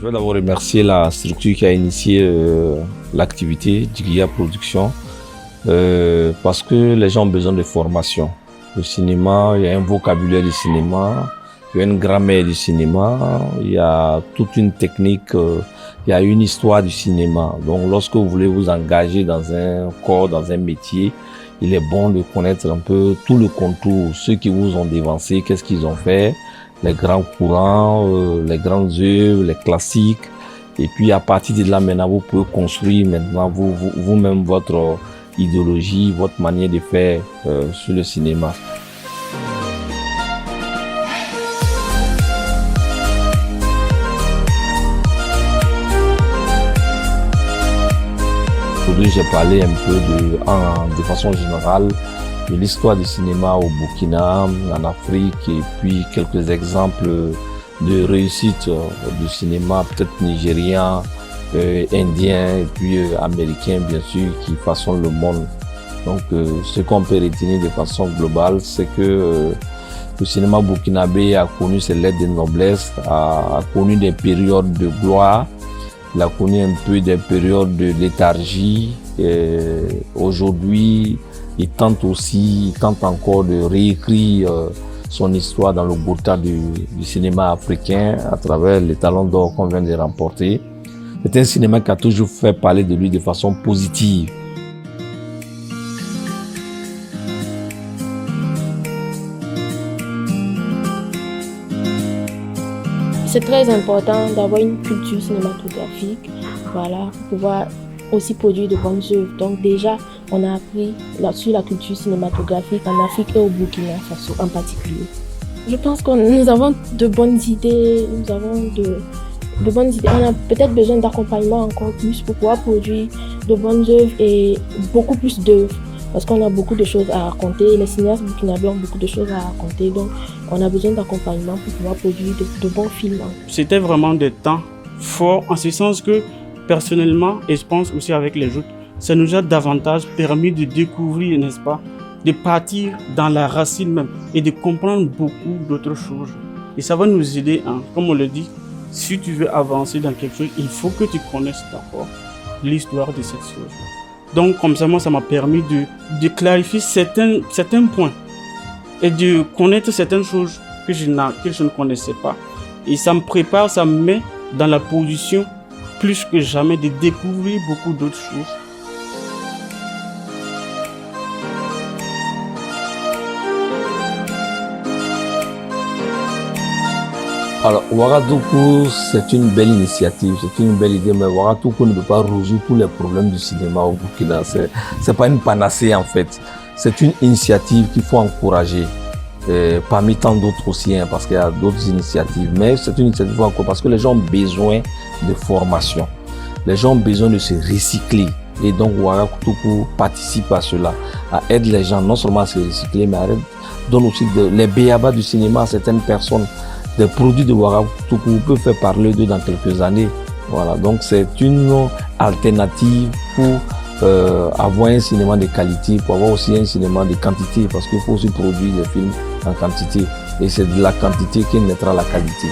Je veux d'abord remercier la structure qui a initié l'activité Djigya Production parce que les gens ont besoin de formation. Le cinéma, il y a un vocabulaire du cinéma, il y a une grammaire du cinéma, il y a toute une technique, il y a une histoire du cinéma. Donc lorsque vous voulez vous engager dans un corps, dans un métier, il est bon de connaître un peu tout le contour, ceux qui vous ont dévancé, qu'est-ce qu'ils ont fait, les grands courants, les grandes œuvres, les classiques. Et puis à partir de là, maintenant, vous pouvez construire maintenant vous-même votre idéologie, votre manière de faire sur le cinéma. Aujourd'hui, j'ai parlé un peu de façon générale de l'histoire du cinéma au Burkina, en Afrique, et puis quelques exemples de réussite du cinéma, peut-être nigérien, indien et puis américain, bien sûr, qui façonnent le monde. Donc, ce qu'on peut retenir de façon globale, c'est que le cinéma burkinabé a connu ses lettres de noblesse, a connu des périodes de gloire, il a connu un peu des périodes de léthargie. Aujourd'hui, il tente encore de réécrire son histoire dans le Gotha du cinéma africain à travers les Talons d'Or qu'on vient de remporter. C'est un cinéma qui a toujours fait parler de lui de façon positive. C'est très important d'avoir une culture cinématographique, voilà, pour pouvoir aussi produire de bonnes œuvres. Donc déjà, on a appris sur la culture cinématographique en Afrique et au Burkina Faso en particulier. Je pense que nous avons de bonnes idées, On a peut-être besoin d'accompagnement encore plus pour pouvoir produire de bonnes œuvres et beaucoup plus d'œuvres. Parce qu'on a beaucoup de choses à raconter, les cinéastes burkinabés ont beaucoup de choses à raconter, donc on a besoin d'accompagnement pour pouvoir produire de bons films. C'était vraiment des temps forts, en ce sens que personnellement, et je pense aussi avec les autres, ça nous a davantage permis de découvrir, n'est-ce pas, de partir dans la racine même et de comprendre beaucoup d'autres choses. Et ça va nous aider, comme on le dit, si tu veux avancer dans quelque chose, il faut que tu connaisses d'abord l'histoire de cette chose. Donc comme ça, moi, ça m'a permis de clarifier certains points et de connaître certaines choses que je ne connaissais pas. Et ça me prépare, ça me met dans la position plus que jamais de découvrir beaucoup d'autres choses. Alors, Ouagadougou, c'est une belle initiative, c'est une belle idée, mais Ouagadougou ne peut pas résoudre tous les problèmes du cinéma au Burkina. C'est pas une panacée, en fait. C'est une initiative qu'il faut encourager, parmi tant d'autres aussi, parce qu'il y a d'autres initiatives. Mais c'est une initiative qu'il faut encourager parce que les gens ont besoin de formation. Les gens ont besoin de se recycler. Et donc, Ouagadougou participe à cela, à aider les gens non seulement à se recycler, mais donne aussi les béabas du cinéma à certaines personnes. Des produits de Ouagadougou peuvent faire parler d'eux dans quelques années. Voilà, donc c'est une alternative pour avoir un cinéma de qualité, pour avoir aussi un cinéma de quantité, parce qu'il faut aussi produire des films en quantité. Et c'est de la quantité qui naîtra la qualité.